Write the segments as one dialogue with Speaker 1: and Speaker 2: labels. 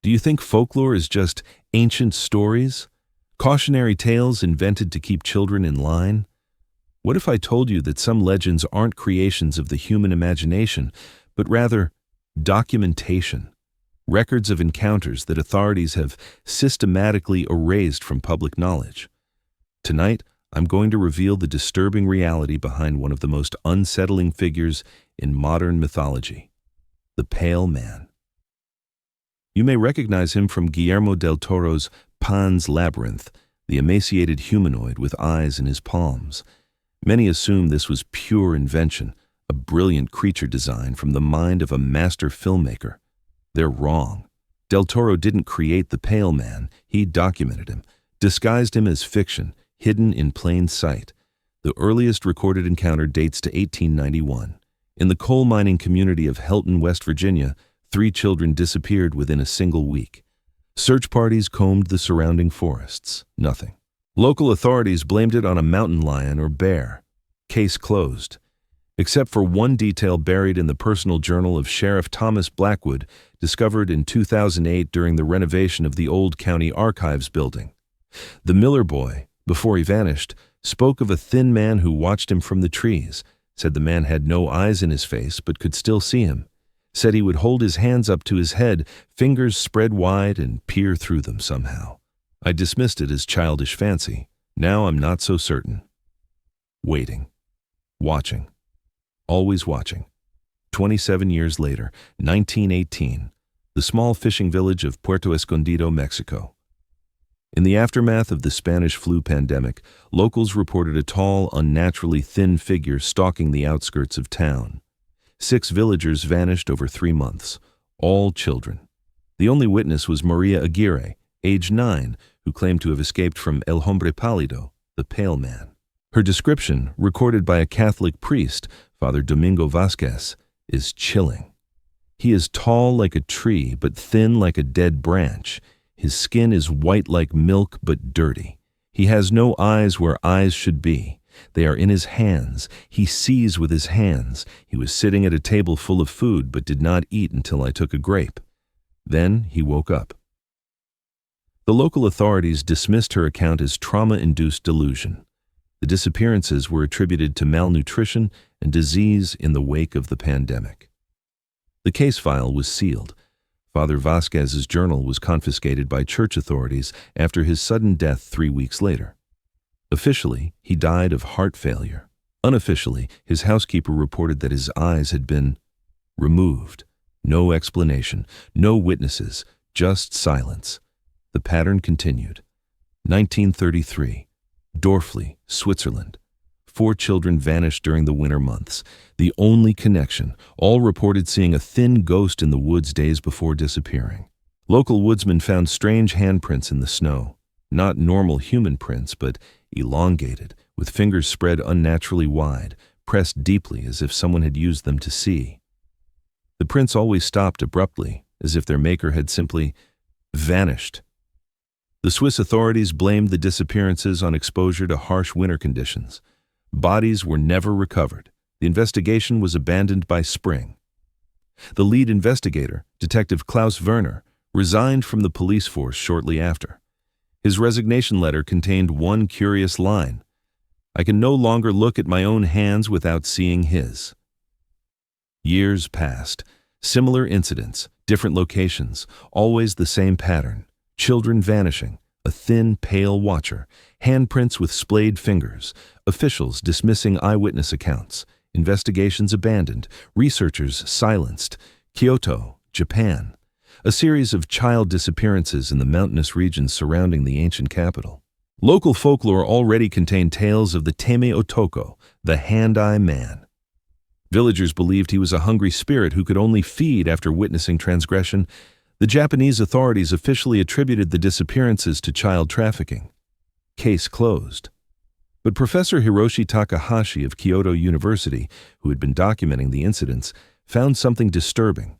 Speaker 1: Do you think folklore is just ancient stories? Cautionary tales invented to keep children in line? What if I told you that some legends aren't creations of the human imagination, but rather documentation, records of encounters that authorities have systematically erased from public knowledge? Tonight, I'm going to reveal the disturbing reality behind one of the most unsettling figures in modern mythology, the Pale Man. You may recognize him from Guillermo del Toro's Pan's Labyrinth, the emaciated humanoid with eyes in his palms. Many assume this was pure invention, a brilliant creature design from the mind of a master filmmaker. They're wrong. Del Toro didn't create the Pale Man, he documented him, disguised him as fiction, hidden in plain sight. The earliest recorded encounter dates to 1891. In the coal mining community of Helton, West Virginia, 3 children disappeared within a single week. Search parties combed the surrounding forests. Nothing. Local authorities blamed it on a mountain lion or bear. Case closed. Except for one detail buried in the personal journal of Sheriff Thomas Blackwood, discovered in 2008 during the renovation of the old county archives building. The Miller boy, before he vanished, spoke of a thin man who watched him from the trees, said the man had no eyes in his face but could still see him, said he would hold his hands up to his head, fingers spread wide, and peer through them somehow. I dismissed it as childish fancy. Now I'm not so certain. Waiting. Watching. Always watching. 27 years later, 1918, the small fishing village of Puerto Escondido, Mexico. In the aftermath of the Spanish flu pandemic, locals reported a tall, unnaturally thin figure stalking the outskirts of town. 6 villagers vanished over 3 months, all children. The only witness was Maria Aguirre, age 9, who claimed to have escaped from El Hombre Pálido, the Pale Man. Her description, recorded by a Catholic priest, Father Domingo Vasquez, is chilling. He is tall like a tree, but thin like a dead branch. His skin is white like milk, but dirty. He has no eyes where eyes should be. They are in his hands. He sees with his hands. He was sitting at a table full of food, but did not eat until I took a grape. Then he woke up. The local authorities dismissed her account as trauma-induced delusion. The disappearances were attributed to malnutrition and disease in the wake of the pandemic. The case file was sealed. Father Vasquez's journal was confiscated by church authorities after his sudden death 3 weeks later. Officially, he died of heart failure. Unofficially, his housekeeper reported that his eyes had been removed. No explanation, no witnesses, just silence. The pattern continued. 1933, Dorfli, Switzerland. 4 children vanished during the winter months. The only connection, all reported seeing a thin ghost in the woods days before disappearing. Local woodsmen found strange handprints in the snow. Not normal human prints, but elongated, with fingers spread unnaturally wide, pressed deeply as if someone had used them to see. The prints always stopped abruptly, as if their maker had simply vanished. The Swiss authorities blamed the disappearances on exposure to harsh winter conditions. Bodies were never recovered. The investigation was abandoned by spring. The lead investigator, Detective Klaus Werner, resigned from the police force shortly after. His resignation letter contained one curious line: "I can no longer look at my own hands without seeing his." Years passed. Similar incidents, different locations, always the same pattern. Children vanishing, a thin, pale watcher, handprints with splayed fingers, officials dismissing eyewitness accounts, investigations abandoned, researchers silenced. Kyoto, Japan. A series of child disappearances in the mountainous regions surrounding the ancient capital. Local folklore already contained tales of the Teme Otoko, the Hand-Eye Man. Villagers believed he was a hungry spirit who could only feed after witnessing transgression. The Japanese authorities officially attributed the disappearances to child trafficking. Case closed. But Professor Hiroshi Takahashi of Kyoto University, who had been documenting the incidents, found something disturbing.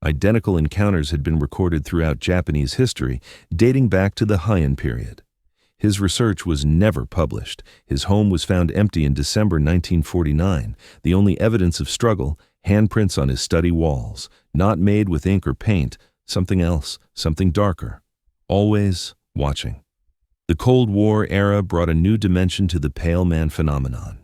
Speaker 1: Identical encounters had been recorded throughout Japanese history, dating back to the Heian period. His research was never published. His home was found empty in December 1949. The only evidence of struggle, handprints on his study walls, not made with ink or paint, something else, something darker, always watching. The Cold War era brought a new dimension to the pale man phenomenon.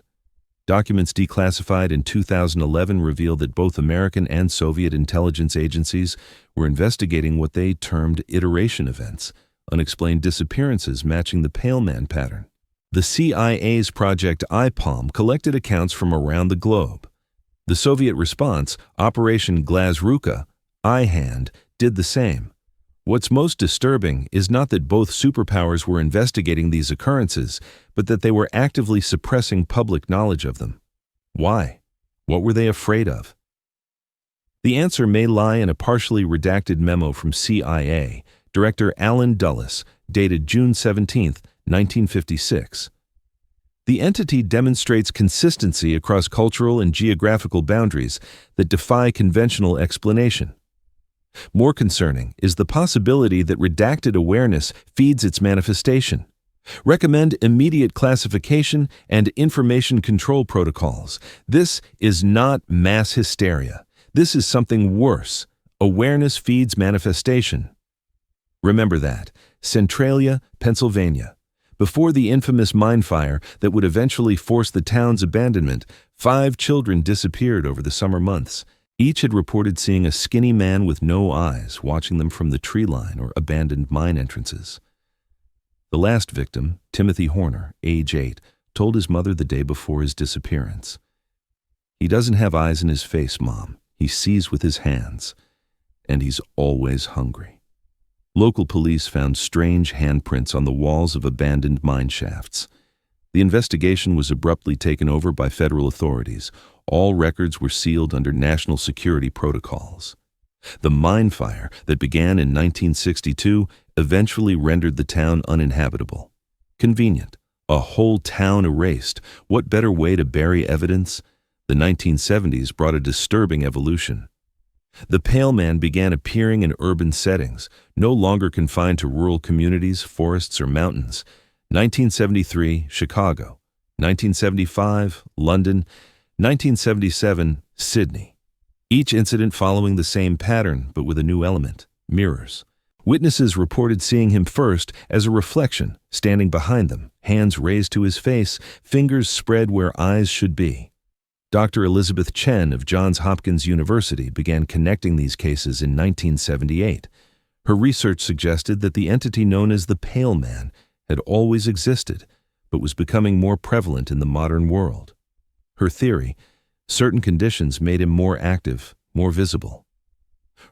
Speaker 1: Documents declassified in 2011 reveal that both American and Soviet intelligence agencies were investigating what they termed iteration events, unexplained disappearances matching the pale man pattern. The CIA's Project IPALM collected accounts from around the globe. The Soviet response, Operation Glazruka, Eye Hand, did the same. What's most disturbing is not that both superpowers were investigating these occurrences, but that they were actively suppressing public knowledge of them. Why? What were they afraid of? The answer may lie in a partially redacted memo from CIA Director Alan Dulles, dated June 17, 1956. The entity demonstrates consistency across cultural and geographical boundaries that defy conventional explanation. More concerning is the possibility that redacted awareness feeds its manifestation. Recommend immediate classification and information control protocols. This is not mass hysteria. This is something worse. Awareness feeds manifestation. Remember that. Centralia, Pennsylvania. Before the infamous mine fire that would eventually force the town's abandonment, 5 children disappeared over the summer months. Each had reported seeing a skinny man with no eyes watching them from the tree line or abandoned mine entrances. The last victim, Timothy Horner, age 8, told his mother the day before his disappearance. "He doesn't have eyes in his face, Mom. He sees with his hands. And he's always hungry." Local police found strange handprints on the walls of abandoned mine shafts. The investigation was abruptly taken over by federal authorities. All records were sealed under national security protocols. The mine fire that began in 1962 eventually rendered the town uninhabitable. Convenient. A whole town erased. What better way to bury evidence? The 1970s brought a disturbing evolution. The pale man began appearing in urban settings, no longer confined to rural communities, forests, or mountains. 1973, Chicago. 1975, London. 1977, Sydney. Each incident following the same pattern, but with a new element: mirrors. Witnesses reported seeing him first as a reflection, standing behind them, hands raised to his face, fingers spread where eyes should be. Dr. Elizabeth Chen of Johns Hopkins University began connecting these cases in 1978. Her research suggested that the entity known as the Pale Man had always existed, but was becoming more prevalent in the modern world. Her theory: certain conditions made him more active, more visible.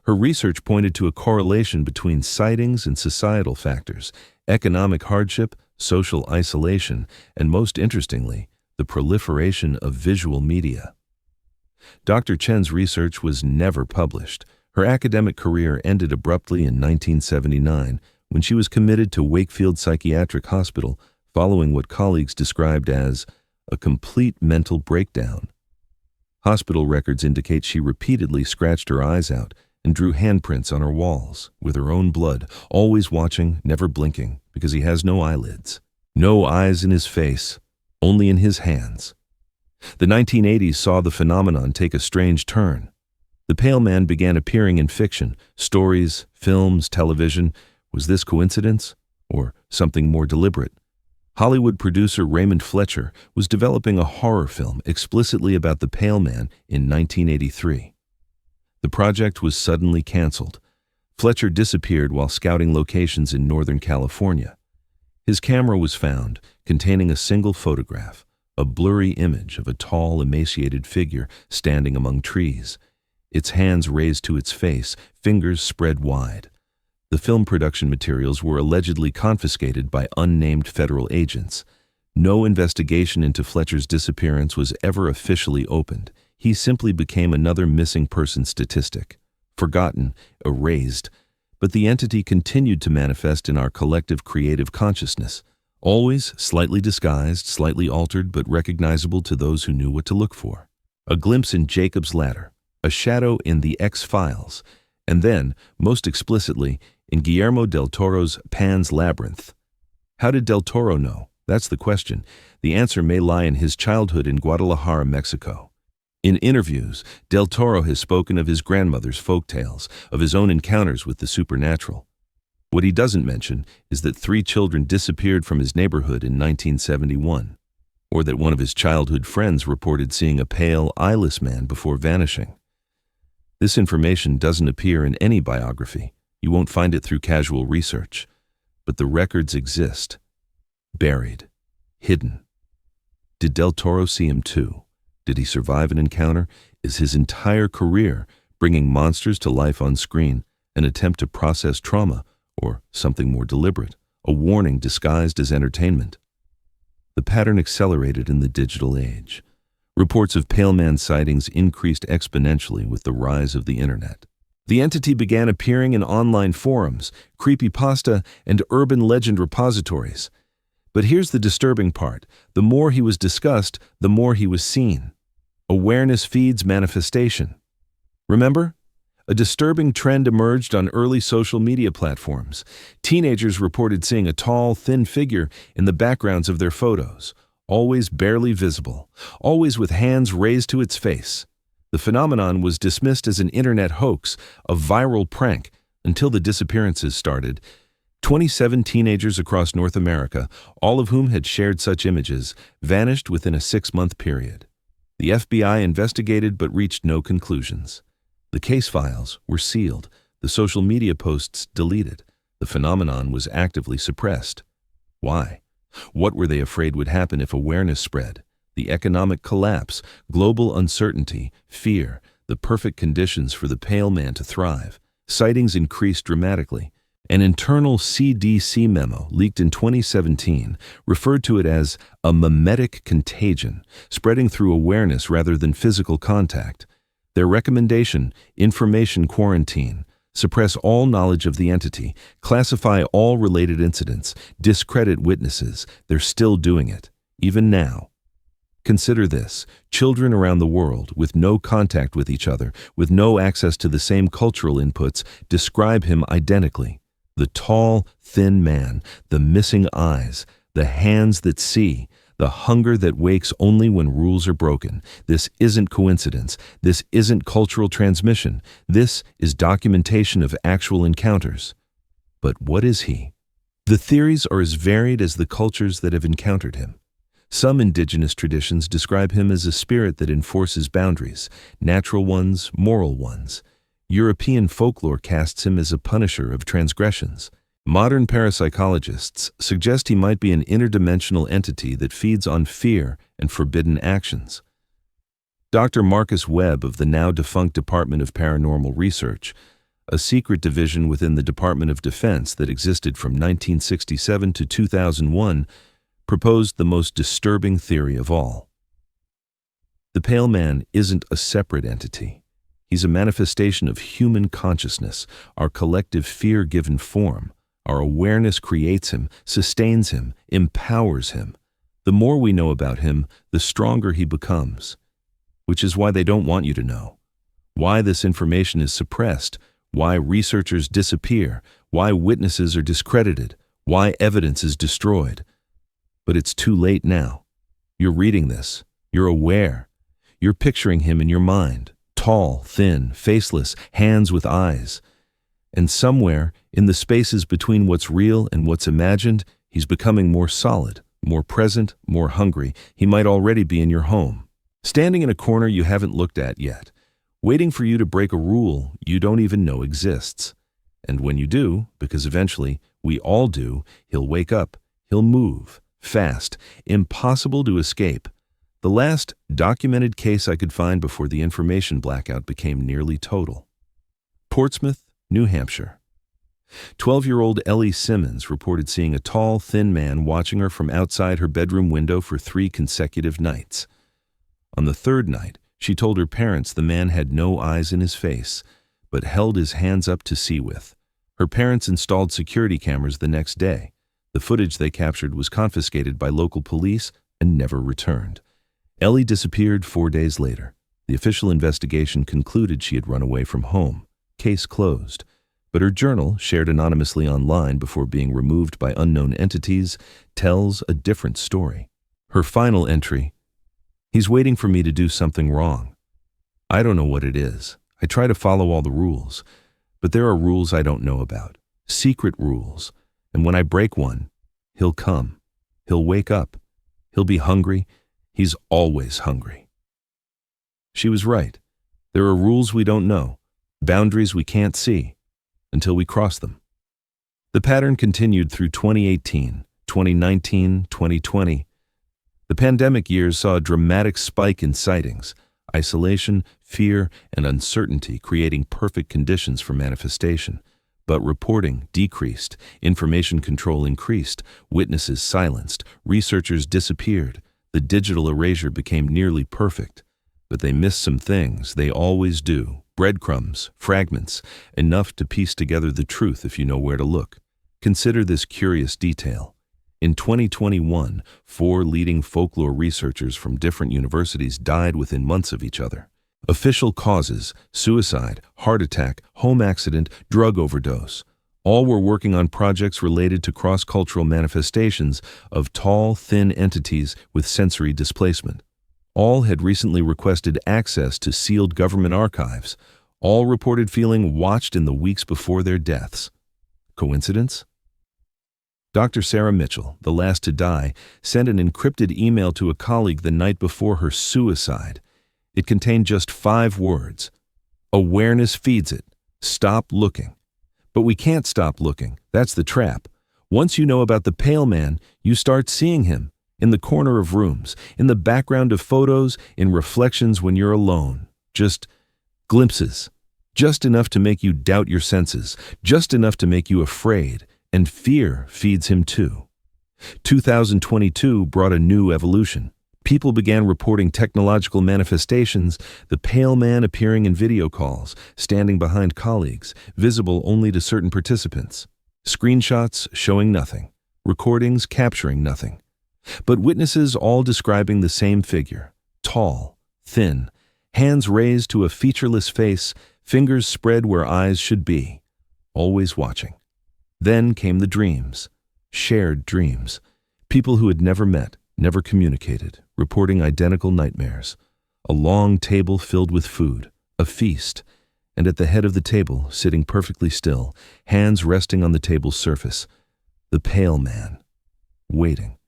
Speaker 1: Her research pointed to a correlation between sightings and societal factors, economic hardship, social isolation, and most interestingly, the proliferation of visual media. Dr. Chen's research was never published. Her academic career ended abruptly in 1979 when she was committed to Wakefield Psychiatric Hospital following what colleagues described as a complete mental breakdown. Hospital records indicate she repeatedly scratched her eyes out and drew handprints on her walls with her own blood, always watching, never blinking, because he has no eyelids. No eyes in his face, only in his hands. The 1980s saw the phenomenon take a strange turn. The Pale Man began appearing in fiction, stories, films, television. Was this coincidence or something more deliberate? Hollywood producer Raymond Fletcher was developing a horror film explicitly about the Pale Man in 1983. The project was suddenly canceled. Fletcher disappeared while scouting locations in Northern California. His camera was found, containing a single photograph, a blurry image of a tall, emaciated figure standing among trees, its hands raised to its face, fingers spread wide. The film production materials were allegedly confiscated by unnamed federal agents. No investigation into Fletcher's disappearance was ever officially opened. He simply became another missing person statistic, forgotten, erased, but the entity continued to manifest in our collective creative consciousness, always slightly disguised, slightly altered, but recognizable to those who knew what to look for. A glimpse in Jacob's Ladder, a shadow in The X-Files, and then, most explicitly, in Guillermo del Toro's Pan's Labyrinth. How did del Toro know? That's the question. The answer may lie in his childhood in Guadalajara, Mexico. In interviews, Del Toro has spoken of his grandmother's folk tales, of his own encounters with the supernatural. What he doesn't mention is that 3 children disappeared from his neighborhood in 1971, or that one of his childhood friends reported seeing a pale, eyeless man before vanishing. This information doesn't appear in any biography. You won't find it through casual research. But the records exist. Buried. Hidden. Did Del Toro see him too? Did he survive an encounter? Is his entire career, bringing monsters to life on screen, an attempt to process trauma, or something more deliberate, a warning disguised as entertainment? The pattern accelerated in the digital age. Reports of pale man sightings increased exponentially with the rise of the internet. The entity began appearing in online forums, creepypasta, and urban legend repositories. But here's the disturbing part. The more he was discussed, the more he was seen. Awareness feeds manifestation. Remember? A disturbing trend emerged on early social media platforms. Teenagers reported seeing a tall, thin figure in the backgrounds of their photos, always barely visible, always with hands raised to its face. The phenomenon was dismissed as an internet hoax, a viral prank, until the disappearances started. 27 teenagers across North America, all of whom had shared such images, vanished within a 6-month period. The FBI investigated but reached no conclusions. The case files were sealed, the social media posts deleted. The phenomenon was actively suppressed. Why? What were they afraid would happen if awareness spread? The economic collapse, global uncertainty, fear, the perfect conditions for the pale man to thrive. Sightings increased dramatically. An internal CDC memo leaked in 2017 referred to it as a mimetic contagion, spreading through awareness rather than physical contact. Their recommendation, information quarantine, suppress all knowledge of the entity, classify all related incidents, discredit witnesses. They're still doing it, even now. Consider this: children around the world, with no contact with each other, with no access to the same cultural inputs, describe him identically. The tall, thin man, the missing eyes, the hands that see, the hunger that wakes only when rules are broken. This isn't coincidence. This isn't cultural transmission. This is documentation of actual encounters. But what is he? The theories are as varied as the cultures that have encountered him. Some indigenous traditions describe him as a spirit that enforces boundaries, natural ones, moral ones. European folklore casts him as a punisher of transgressions. Modern parapsychologists suggest he might be an interdimensional entity that feeds on fear and forbidden actions. Dr. Marcus Webb of the now-defunct Department of Paranormal Research, a secret division within the Department of Defense that existed from 1967 to 2001, proposed the most disturbing theory of all. The pale man isn't a separate entity. He's a manifestation of human consciousness, our collective fear given form. Our awareness creates him, sustains him, empowers him. The more we know about him, the stronger he becomes. Which is why they don't want you to know. Why this information is suppressed, why researchers disappear, why witnesses are discredited, why evidence is destroyed. But it's too late now. You're reading this. You're aware. You're picturing him in your mind. Tall, thin, faceless, hands with eyes. And somewhere, in the spaces between what's real and what's imagined, he's becoming more solid, more present, more hungry. He might already be in your home, standing in a corner you haven't looked at yet, waiting for you to break a rule you don't even know exists. And when you do, because eventually we all do, he'll wake up, he'll move, fast, impossible to escape. The last documented case I could find before the information blackout became nearly total. Portsmouth, New Hampshire. 12-year-old Ellie Simmons reported seeing a tall, thin man watching her from outside her bedroom window for 3 consecutive nights. On the 3rd night, she told her parents the man had no eyes in his face, but held his hands up to see with. Her parents installed security cameras the next day. The footage they captured was confiscated by local police and never returned. Ellie disappeared 4 days later. The official investigation concluded she had run away from home. Case closed. But her journal, shared anonymously online before being removed by unknown entities, tells a different story. Her final entry: "He's waiting for me to do something wrong. I don't know what it is. I try to follow all the rules, but there are rules I don't know about, secret rules, and when I break one, he'll come. He'll wake up. He'll be hungry. He's always hungry." She was right. There are rules we don't know, boundaries we can't see, until we cross them. The pattern continued through 2018, 2019, 2020. The pandemic years saw a dramatic spike in sightings, isolation, fear, and uncertainty creating perfect conditions for manifestation. But reporting decreased, information control increased, witnesses silenced, researchers disappeared. The digital erasure became nearly perfect. But they missed some things, they always do. Breadcrumbs, fragments, enough to piece together the truth if you know where to look. Consider this curious detail. In 2021, 4 leading folklore researchers from different universities died within months of each other. Official causes: suicide, heart attack, home accident, drug overdose. All were working on projects related to cross-cultural manifestations of tall, thin entities with sensory displacement. All had recently requested access to sealed government archives. All reported feeling watched in the weeks before their deaths. Coincidence? Dr. Sarah Mitchell, the last to die, sent an encrypted email to a colleague the night before her suicide. It contained just 5 words. Awareness feeds it. Stop looking. But we can't stop looking. That's the trap. Once you know about the pale man, you start seeing him. In the corner of rooms, in the background of photos, in reflections when you're alone. Just glimpses. Just enough to make you doubt your senses. Just enough to make you afraid. And fear feeds him too. 2022 brought a new evolution. People began reporting technological manifestations, the pale man appearing in video calls, standing behind colleagues, visible only to certain participants. Screenshots showing nothing. Recordings capturing nothing. But witnesses all describing the same figure. Tall, thin, hands raised to a featureless face, fingers spread where eyes should be. Always watching. Then came the dreams. Shared dreams. People who had never met, never communicated, reporting identical nightmares. A long table filled with food, a feast, and at the head of the table, sitting perfectly still, hands resting on the table's surface, the pale man, waiting,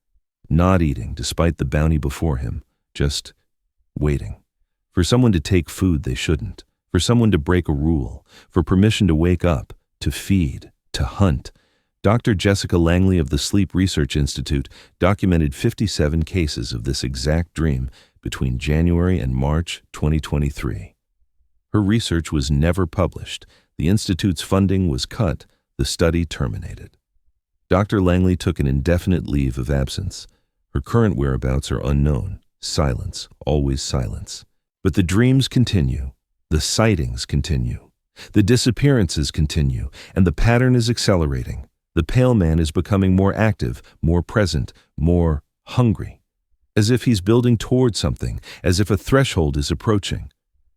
Speaker 1: not eating despite the bounty before him, just waiting. For someone to take food they shouldn't, for someone to break a rule, for permission to wake up, to feed, to hunt. Dr. Jessica Langley of the Sleep Research Institute documented 57 cases of this exact dream between January and March 2023. Her research was never published. The Institute's funding was cut. The study terminated. Dr. Langley took an indefinite leave of absence. Her current whereabouts are unknown. Silence, always silence. But the dreams continue. The sightings continue. The disappearances continue, and the pattern is accelerating. The pale man is becoming more active, more present, more hungry. As if he's building toward something, as if a threshold is approaching.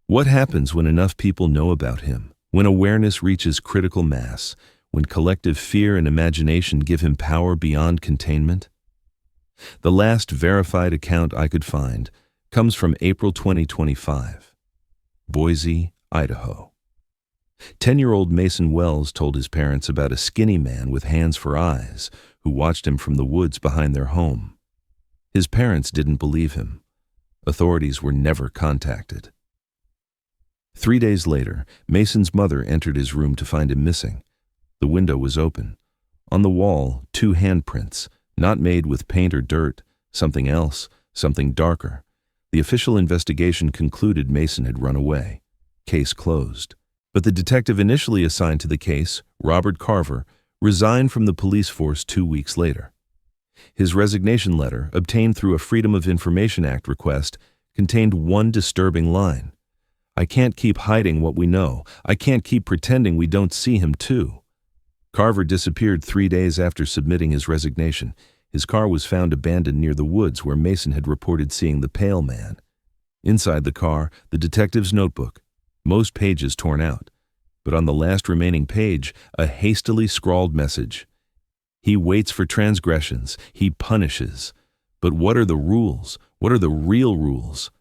Speaker 1: What happens when enough people know about him? When awareness reaches critical mass? When collective fear and imagination give him power beyond containment? The last verified account I could find comes from April 2025. Boise, Idaho. 10-year-old Mason Wells told his parents about a skinny man with hands for eyes who watched him from the woods behind their home. His parents didn't believe him. Authorities were never contacted. 3 days later, Mason's mother entered his room to find him missing. The window was open. On the wall, 2 handprints, not made with paint or dirt, something else, something darker. The official investigation concluded Mason had run away. Case closed. But the detective initially assigned to the case, Robert Carver, resigned from the police force 2 weeks later. His resignation letter, obtained through a Freedom of Information Act request, contained one disturbing line. "I can't keep hiding what we know. I can't keep pretending we don't see him too." Carver disappeared 3 days after submitting his resignation. His car was found abandoned near the woods where Mason had reported seeing the pale man. Inside the car, the detective's notebook. Most pages torn out, but on the last remaining page, a hastily scrawled message. "He waits for transgressions. He punishes. But what are the rules? What are the real rules?"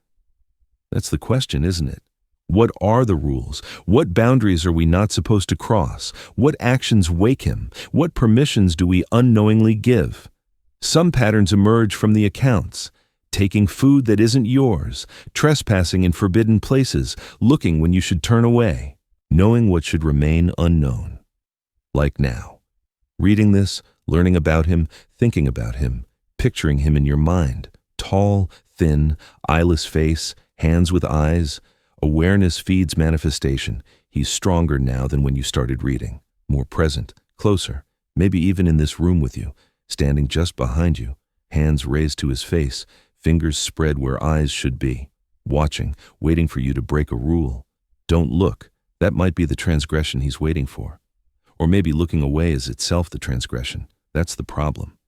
Speaker 1: That's the question, isn't it? What are the rules? What boundaries are we not supposed to cross? What actions wake him? What permissions do we unknowingly give? Some patterns emerge from the accounts. Taking food that isn't yours, trespassing in forbidden places, looking when you should turn away, knowing what should remain unknown. Like now. Reading this, learning about him, thinking about him, picturing him in your mind. Tall, thin, eyeless face, hands with eyes. Awareness feeds manifestation. He's stronger now than when you started reading. More present, closer, maybe even in this room with you, standing just behind you, hands raised to his face, fingers spread where eyes should be, watching, waiting for you to break a rule. Don't look. That might be the transgression he's waiting for. Or maybe looking away is itself the transgression. That's the problem.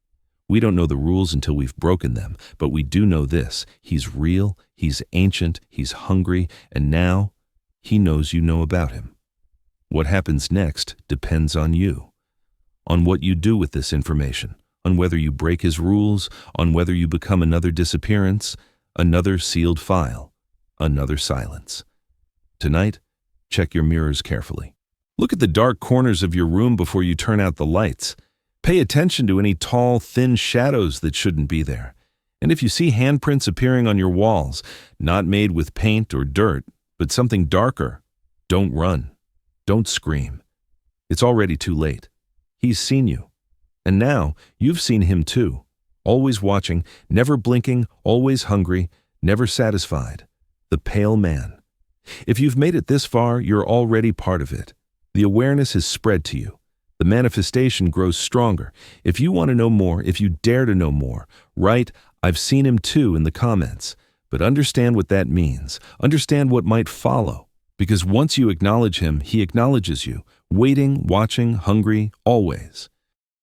Speaker 1: We don't know the rules until we've broken them, but we do know this. He's real, he's ancient, he's hungry, and now he knows you know about him. What happens next depends on you, on what you do with this information, on whether you break his rules, on whether you become another disappearance, another sealed file, another silence. Tonight, check your mirrors carefully. Look at the dark corners of your room before you turn out the lights. Pay attention to any tall, thin shadows that shouldn't be there. And if you see handprints appearing on your walls, not made with paint or dirt, but something darker, don't run. Don't scream. It's already too late. He's seen you. And now, you've seen him too. Always watching, never blinking, always hungry, never satisfied. The pale man. If you've made it this far, you're already part of it. The awareness has spread to you. The manifestation grows stronger. If you want to know more, if you dare to know more, write, "I've seen him too" in the comments. But understand what that means. Understand what might follow. Because once you acknowledge him, he acknowledges you. Waiting, watching, hungry, always.